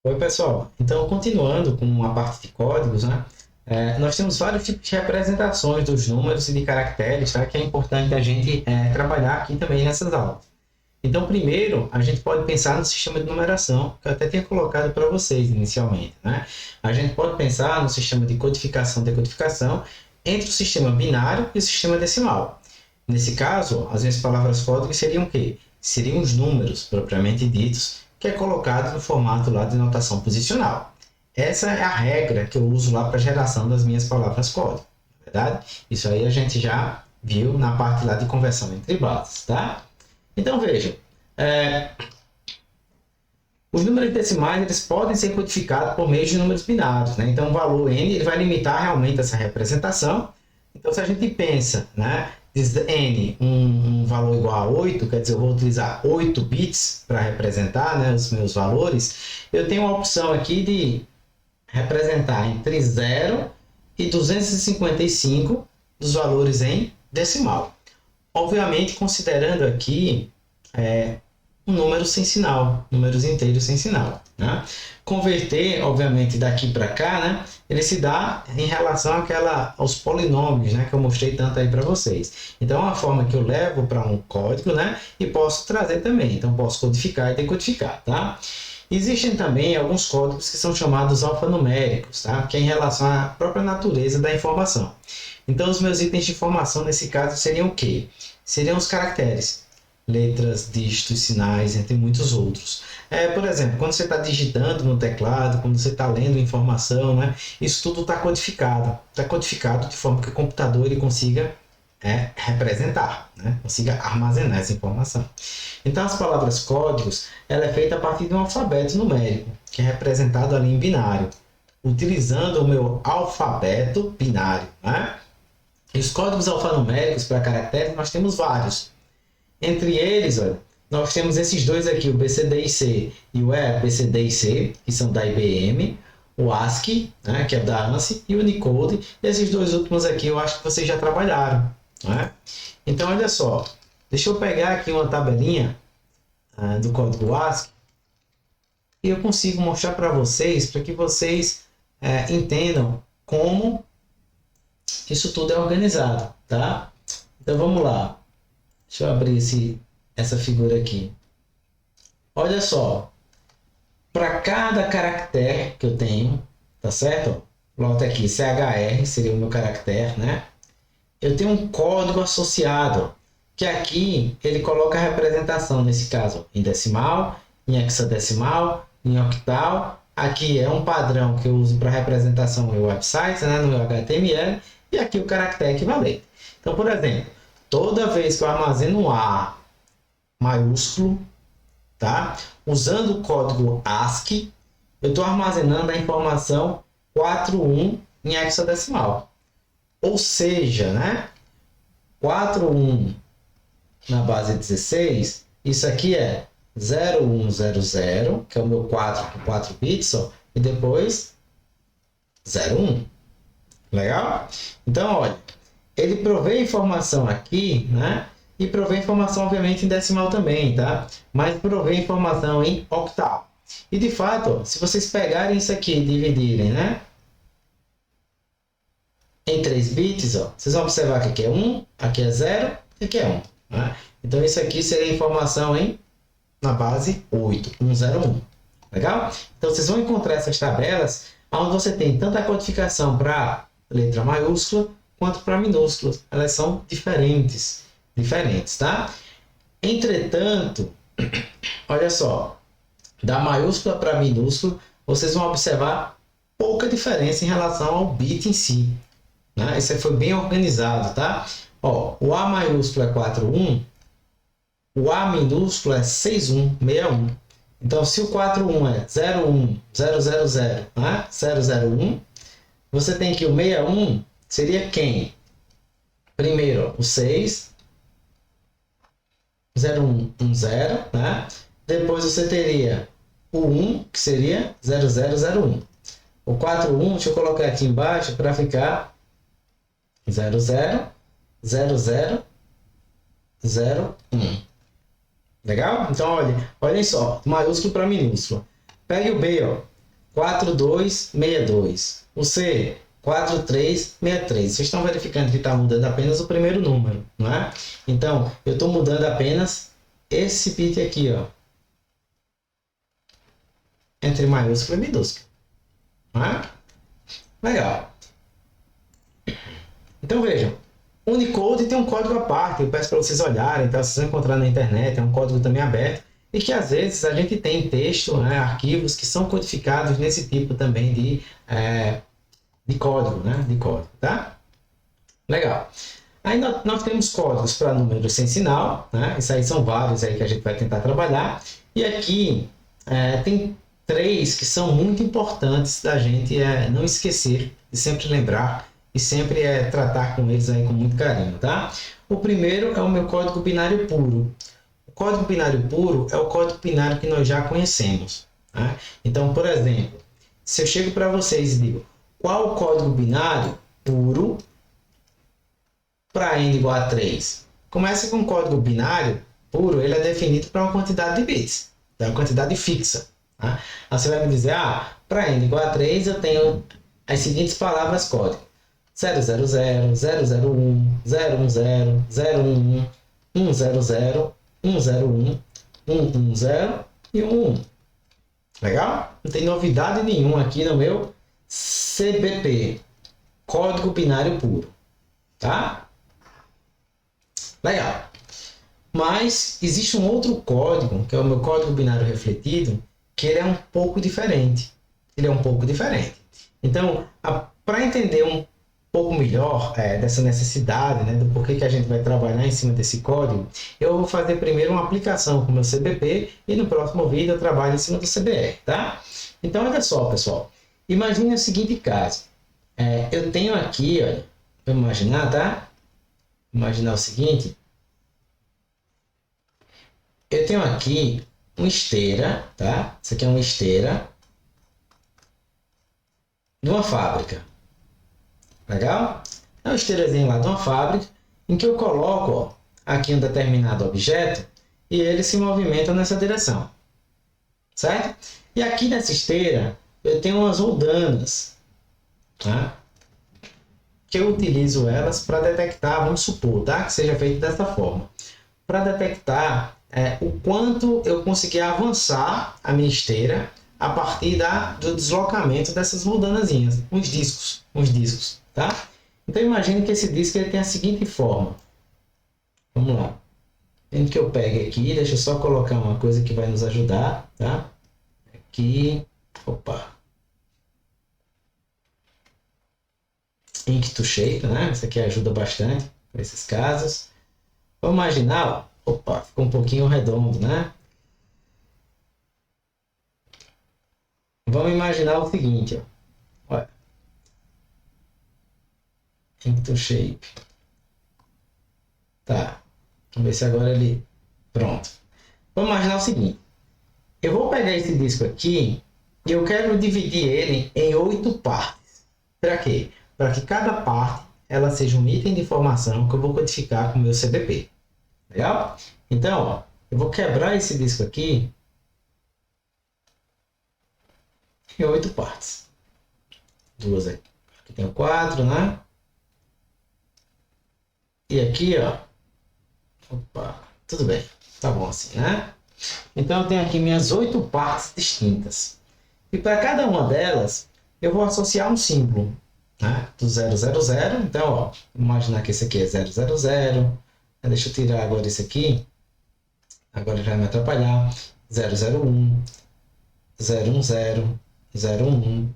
Oi, pessoal. Então, continuando com a parte de códigos, né? Nós temos vários tipos de representações dos números e de caracteres, tá? Que é importante a gente trabalhar aqui também nessas aulas. Então, primeiro, a gente pode pensar no sistema de numeração, que eu até tinha colocado para vocês inicialmente, né? A gente pode pensar no sistema de codificação e decodificação entre o sistema binário e o sistema decimal. Nesse caso, as minhas palavras-código seriam o quê? Seriam os números propriamente ditos, que é colocado no formato lá de notação posicional. Essa é a regra que eu uso lá para a geração das minhas palavras-código, não é verdade? Isso aí a gente já viu na parte lá de conversão entre bases, tá? Então, vejam, os números decimais eles podem ser codificados por meio de números binários, né? Então, o valor n ele vai limitar realmente essa representação. Então, se a gente pensa, né, n um valor igual a 8, quer dizer, eu vou utilizar 8 bits para representar, né, os meus valores, eu tenho a opção aqui de representar entre 0 e 255 dos valores em decimal. Obviamente, considerando aqui um número sem sinal, números inteiros sem sinal, né? Converter, obviamente, daqui para cá, né? Ele se dá em relação aos polinômios, né? Que eu mostrei tanto aí para vocês. Então, é uma forma que eu levo para um código, né? E posso trazer também. Então, posso codificar e decodificar, tá? Existem também alguns códigos que são chamados alfanuméricos, tá? Que é em relação à própria natureza da informação. Então, os meus itens de informação, nesse caso, seriam o quê? Seriam os caracteres. Letras, dígitos, sinais, entre muitos outros. Por exemplo, quando você está digitando no teclado, quando você está lendo informação, né, isso tudo está codificado. Está codificado de forma que o computador ele consiga representar, né, consiga armazenar essa informação. Então, as palavras códigos ela é feita a partir de um alfabeto numérico, que é representado ali em binário, utilizando o meu alfabeto binário. Né? E os códigos alfanuméricos para caracteres nós temos vários. Entre eles, olha, nós temos esses dois aqui, o BCDIC e o EBCDIC, que são da IBM, o ASCII, né, que é da ANSI, e o Unicode. Esses dois últimos aqui eu acho que vocês já trabalharam. Né? Então, olha só, deixa eu pegar aqui uma tabelinha do código ASCII e eu consigo mostrar para vocês, para que vocês entendam como isso tudo é organizado. Tá? Então, vamos lá. Deixa eu abrir essa figura aqui. Olha só. Para cada caractere que eu tenho, tá certo? Plota aqui, CHR seria o meu caractere, né? Eu tenho um código associado, que aqui ele coloca a representação, nesse caso, em decimal, em hexadecimal, em octal. Aqui é um padrão que eu uso para representação em websites, né? No meu HTML. E aqui o caractere equivalente. Então, por exemplo, toda vez que eu armazeno um A maiúsculo, tá? Usando o código ASCII, eu estou armazenando a informação 41 em hexadecimal. Ou seja, né? 41 na base 16, isso aqui é 0100, que é o meu 4 com 4 bits, ó, e depois 01. Legal? Então, olha, ele provê informação aqui, né? E provê informação, obviamente, em decimal também, tá? Mas provê informação em octal. E, de fato, se vocês pegarem isso aqui e dividirem, né? Em 3 bits, ó, vocês vão observar que aqui é 1, aqui é 0 e aqui é 1. Né? Então, isso aqui seria informação na base 8, 101. Legal? Então, vocês vão encontrar essas tabelas onde você tem tanto a codificação para letra maiúscula quanto para minúsculas. Elas são diferentes, tá? Entretanto, olha só, da maiúscula para minúscula, vocês vão observar pouca diferença em relação ao bit em si. Né? Isso aí foi bem organizado, tá? Ó, o A maiúsculo é 41, o A minúsculo é 6161. Então, se o 41 é 01, 000, né? 001, você tem que o 61 seria quem? Primeiro, o 6, 0110, né? Depois você teria o 1, que seria 0001. O 41, deixa eu colocar aqui embaixo para ficar 000001. Legal? Então, olhem só, maiúsculo para minúsculo. Pegue o B, ó. 4262. O C, 4363. Vocês estão verificando que está mudando apenas o primeiro número, não é? Então, eu estou mudando apenas esse bit aqui, ó, entre maiúsculo e minúsculo. Não é? Legal. Então, vejam. Unicode tem um código à parte, eu peço para vocês olharem, tá? Vocês vão encontrar na internet, é um código também aberto, e que às vezes a gente tem texto, né, arquivos que são codificados nesse tipo também de código, né? De código, tá? Legal. Aí nós temos códigos para números sem sinal, né? Isso aí são vários aí que a gente vai tentar trabalhar. E aqui tem 3 que são muito importantes da gente não esquecer, de sempre lembrar e sempre tratar com eles aí com muito carinho, tá? O primeiro é o meu código binário puro. O código binário puro é o código binário que nós já conhecemos, né? Então, por exemplo, se eu chego para vocês e digo qual o código binário puro para n igual a 3? Começa com o código binário puro, ele é definido para uma quantidade de bits, é uma quantidade fixa, tá? Aí você vai me dizer, para n igual a 3 eu tenho as seguintes palavras código: 000, 001, 010, 011, 100, 101, 110 e 11. Legal? Não tem novidade nenhuma aqui no meu CBP, código binário puro, tá? Legal. Mas existe um outro código, que é o meu código binário refletido, que ele é um pouco diferente. Ele é um pouco diferente. Então, para entender um pouco melhor dessa necessidade, né, do porquê que a gente vai trabalhar em cima desse código, eu vou fazer primeiro uma aplicação com o meu CBP e no próximo vídeo eu trabalho em cima do CBR, tá? Então, olha só, pessoal. Imagine o seguinte caso. Eu tenho aqui, olha, vamos imaginar, tá? Imaginar o seguinte. Eu tenho aqui uma esteira, tá? Isso aqui é uma esteira de uma fábrica. Legal? É uma esteirazinha lá de uma fábrica em que eu coloco aqui um determinado objeto e ele se movimenta nessa direção. Certo? E aqui nessa esteira eu tenho umas roldanas, tá? Que eu utilizo elas para detectar, vamos supor, tá? Que seja feito dessa forma. Para detectar o quanto eu consegui avançar a minha esteira a partir do deslocamento dessas roldanazinhas, uns discos, tá? Então imagine que esse disco ele tem a seguinte forma. Vamos lá. Tendo que eu pegue aqui, deixa eu só colocar uma coisa que vai nos ajudar, tá? Aqui, opa. Ink to Shape, né? Isso aqui ajuda bastante nesses casos. Vamos imaginar, opa, ficou um pouquinho redondo, né? Vamos imaginar o seguinte, ó. Olha. Ink to Shape. Tá. Vamos ver se agora ele... Pronto. Vamos imaginar o seguinte. Eu vou pegar esse disco aqui e eu quero dividir ele em 8 partes. Para quê? Para que cada parte ela seja um item de informação que eu vou codificar com o meu CBP. Legal? Então, ó, eu vou quebrar esse disco aqui em 8 partes. Duas aqui. Aqui tem 4, né? E aqui, ó. Opa, tudo bem. Tá bom assim, né? Então, eu tenho aqui minhas 8 partes distintas. E para cada uma delas, eu vou associar um símbolo, né? Do 000. Então, ó, imaginar que esse aqui é 000. Deixa eu tirar agora esse aqui. Agora já vai me atrapalhar. 001, 010, 01,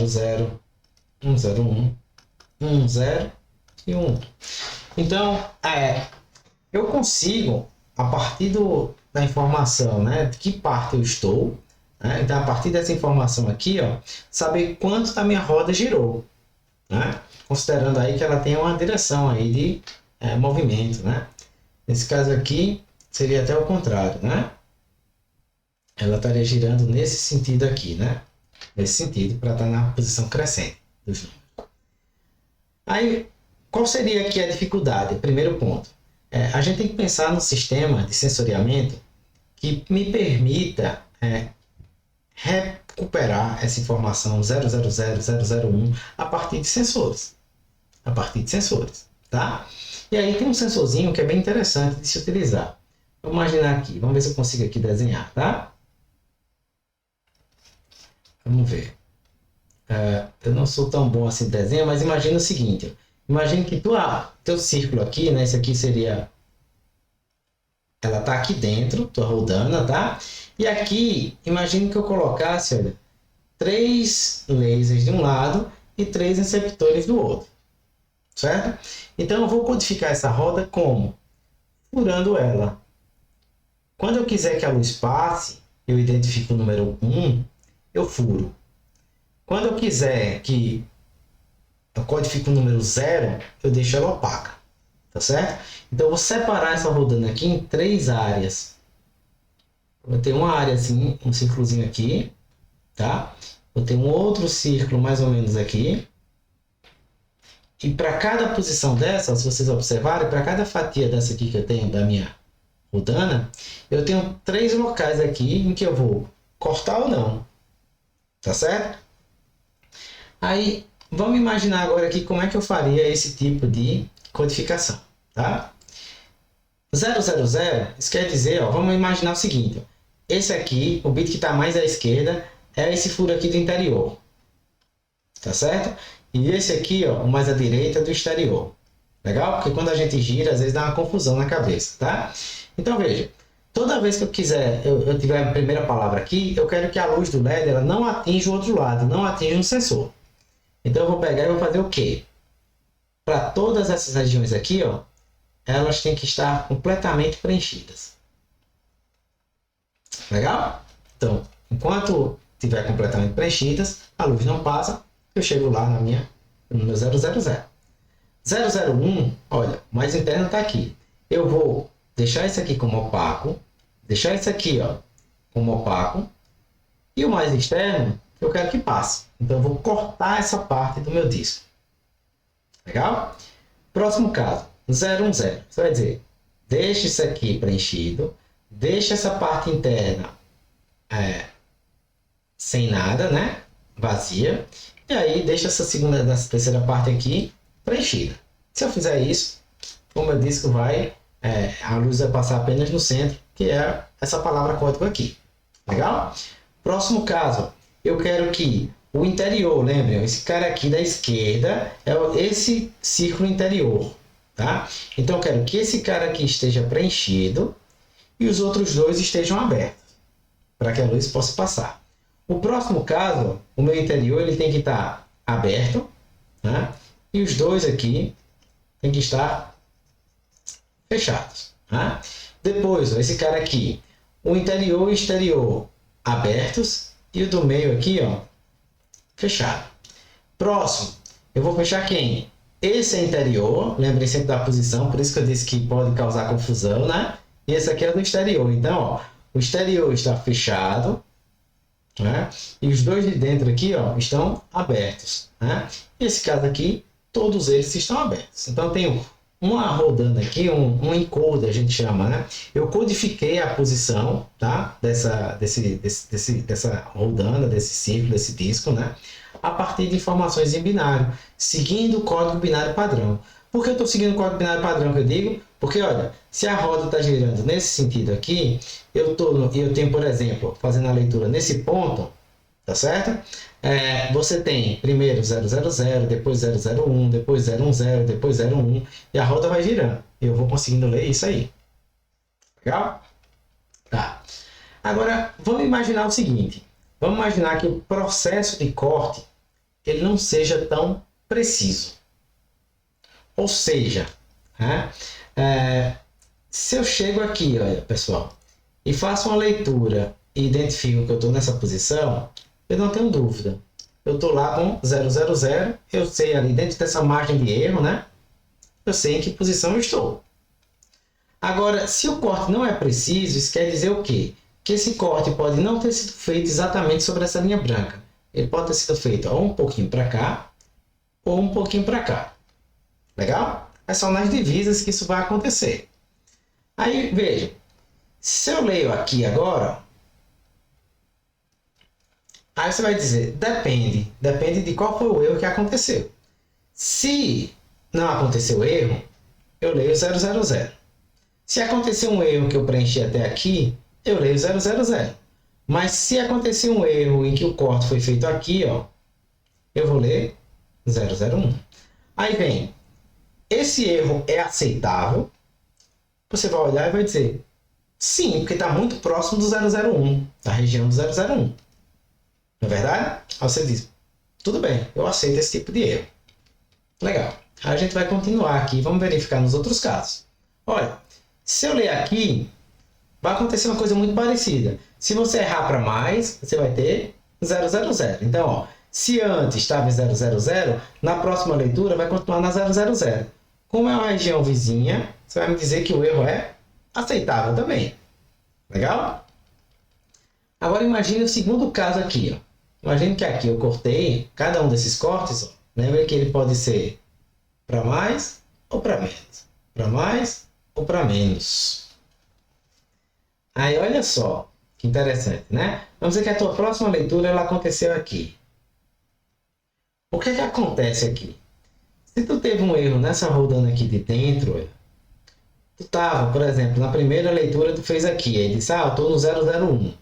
100, 101, 10 e 1. Então, eu consigo, a partir da informação, né, de que parte eu estou, né, então a partir dessa informação aqui, ó, saber quanto a minha roda girou, né, considerando aí que ela tem uma direção aí de movimento, né. Nesse caso aqui, seria até o contrário, né. Ela estaria girando nesse sentido aqui, né, nesse sentido, para estar na posição crescente dos números. Aí, qual seria aqui a dificuldade? Primeiro ponto. A gente tem que pensar num sistema de sensoriamento que me permita recuperar recuperar essa informação 000001 a partir de sensores. A partir de sensores, tá? E aí tem um sensorzinho que é bem interessante de se utilizar. Vamos imaginar aqui, vamos ver se eu consigo aqui desenhar, tá? Vamos ver. Eu não sou tão bom assim de desenho, mas imagina o seguinte. Imagina que teu círculo aqui, né? Esse aqui seria... Ela tá aqui dentro, tua rodana, tá? E aqui, imagine que eu colocasse, olha, 3 lasers de um lado e 3 receptores do outro. Certo? Então, eu vou codificar essa roda como? Furando ela. Quando eu quiser que a luz passe, eu identifico o número 1, eu furo. Quando eu quiser que eu codifique o número 0, eu deixo ela opaca. Tá certo? Então, eu vou separar essa rodana aqui em 3 áreas. Vou ter uma área assim, um círculozinho aqui, tá? Vou ter um outro círculo mais ou menos aqui. E para cada posição dessa, se vocês observarem, para cada fatia dessa aqui que eu tenho da minha rodana, eu tenho 3 locais aqui em que eu vou cortar ou não. Tá certo? Aí, vamos imaginar agora aqui como é que eu faria esse tipo de codificação, tá? 000, isso quer dizer, ó, vamos imaginar o seguinte. Esse aqui, o bit que está mais à esquerda, é esse furo aqui do interior. Tá certo? E esse aqui, ó, o mais à direita, é do exterior. Legal? Porque quando a gente gira, às vezes dá uma confusão na cabeça, tá? Então, veja. Toda vez que eu quiser, eu tiver a primeira palavra aqui, eu quero que a luz do LED ela não atinja o outro lado, não atinja um sensor. Então, eu vou pegar e vou fazer o quê? Para todas essas regiões aqui, ó, elas têm que estar completamente preenchidas. Legal? Então, enquanto estiver completamente preenchidas, a luz não passa, eu chego lá no meu 000. 001, olha, o mais interno está aqui. Eu vou deixar isso aqui como opaco, deixar isso aqui, ó, como opaco, e o mais externo, eu quero que passe. Então, eu vou cortar essa parte do meu disco. Legal? Próximo caso, 010. Você vai dizer, deixa isso aqui preenchido, deixa essa parte interna sem nada, né? Vazia. E aí, deixa essa terceira parte aqui preenchida. Se eu fizer isso, o meu disco a luz vai passar apenas no centro, que é essa palavra código aqui. Legal? Próximo caso, eu quero que o interior, lembrem, esse cara aqui da esquerda é esse círculo interior, tá? Então, eu quero que esse cara aqui esteja preenchido e os outros dois estejam abertos, para que a luz possa passar. O próximo caso, o meu interior ele tem que estar aberto, né? E os dois aqui tem que estar fechados. Né? Depois, ó, esse cara aqui, o interior e o exterior abertos e o do meio aqui, ó, fechado. Próximo, eu vou fechar quem? Esse é interior, lembrem sempre da posição, por isso que eu disse que pode causar confusão, né? E esse aqui é do exterior. Então, ó, o exterior está fechado, né? E os dois de dentro aqui, ó, estão abertos. Né? Nesse caso aqui, todos eles estão abertos. Então, eu tenho uma rodando aqui, um encoder, a gente chama, né? Eu codifiquei a posição, tá? dessa rodana, desse círculo, desse disco, né? A partir de informações em binário, seguindo o código binário padrão. Por que eu estou seguindo o código binário padrão que eu digo? Porque, olha, se a roda está girando nesse sentido aqui, eu tenho, por exemplo, fazendo a leitura nesse ponto, tá certo? Você tem primeiro 000, depois 001, depois 010, depois 01, e a roda vai girando. Eu vou conseguindo ler isso aí. Legal? Tá. Agora, vamos imaginar o seguinte. Vamos imaginar que o processo de corte ele não seja tão preciso. Ou seja, né? Se eu chego aqui, olha, pessoal, e faço uma leitura e identifico que eu estou nessa posição, eu não tenho dúvida. Eu estou lá com 000, eu sei ali dentro dessa margem de erro, né? Eu sei em que posição eu estou. Agora, se o corte não é preciso, isso quer dizer o quê? Que esse corte pode não ter sido feito exatamente sobre essa linha branca. Ele pode ter sido feito ou um pouquinho para cá, ou um pouquinho para cá. Legal? É só nas divisas que isso vai acontecer. Aí, veja. Se eu leio aqui agora, Aí você vai dizer, depende. Depende de qual foi o erro que aconteceu. Se não aconteceu erro, eu leio 000. Se aconteceu um erro que eu preenchi até aqui, eu leio 000. Mas se acontecer um erro em que o corte foi feito aqui, ó, eu vou ler 001. Aí vem, esse erro é aceitável? Você vai olhar e vai dizer, sim, porque está muito próximo do 001, da região do 001. Não é verdade? Aí você diz, tudo bem, eu aceito esse tipo de erro. Legal. Aí a gente vai continuar aqui, vamos verificar nos outros casos. Olha, se eu ler aqui, vai acontecer uma coisa muito parecida. Se você errar para mais, você vai ter 000. Então, ó, se antes estava em 000, na próxima leitura vai continuar na 000. Como é uma região vizinha, você vai me dizer que o erro é aceitável também. Legal? Agora imagine o segundo caso aqui. Ó. Imagine que aqui eu cortei cada um desses cortes. Ó. Lembra que ele pode ser para mais ou para menos. Para mais ou para menos. Aí olha só, que interessante, né? Vamos dizer que a tua próxima leitura ela aconteceu aqui. O que acontece aqui? Se tu teve um erro nessa rodando aqui de dentro, tu estava, por exemplo, na primeira leitura tu fez aqui, aí disse, eu estou no 001.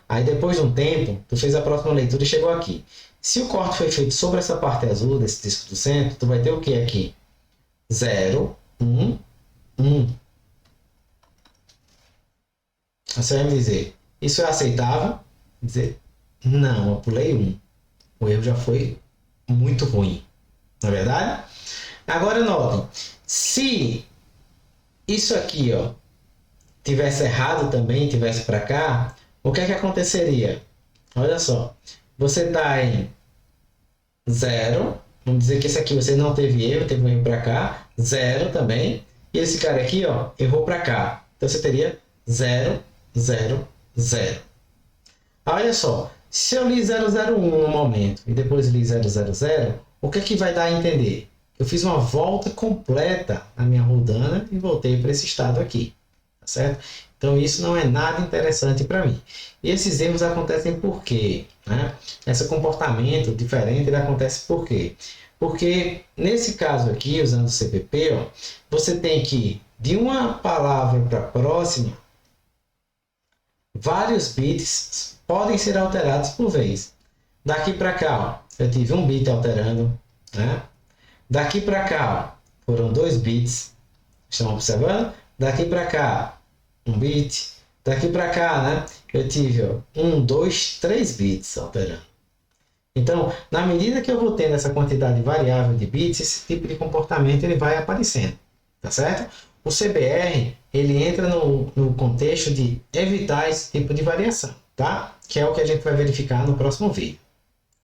Aí depois de um tempo, tu fez a próxima leitura e chegou aqui. Se o corte foi feito sobre essa parte azul desse disco do centro, tu vai ter o que aqui? 0, 1, 1. Você vai me dizer, isso é aceitável? Dizer, não, eu pulei 1. O erro já foi muito ruim. Não é verdade? Agora notem, se isso aqui ó, tivesse errado também, tivesse para cá, o que aconteceria? Olha só, você está em 0, vamos dizer que esse aqui você não teve erro, teve um erro para cá, 0 também, e esse cara aqui ó, errou para cá, então você teria 0, 0, 0. Olha só, se eu li 001 no momento e depois li 000, o que vai dar a entender? Eu fiz uma volta completa na minha rodana e voltei para esse estado aqui, tá certo? Então isso não é nada interessante para mim. E esses erros acontecem por quê? Né? Esse comportamento diferente ele acontece por quê? Porque nesse caso aqui, usando o CPP, ó, você tem que, de uma palavra para a próxima, vários bits podem ser alterados por vez. Daqui para cá, ó, eu tive um bit alterando, né? Daqui para cá, ó, foram 2 bits. Estão observando? Daqui para cá, 1 bit. Daqui para cá, né? Eu tive 1, 2, 3 bits alterando. Então, na medida que eu vou tendo essa quantidade variável de bits, esse tipo de comportamento ele vai aparecendo, tá certo? O CBR ele entra no contexto de evitar esse tipo de variação, tá? Que é o que a gente vai verificar no próximo vídeo.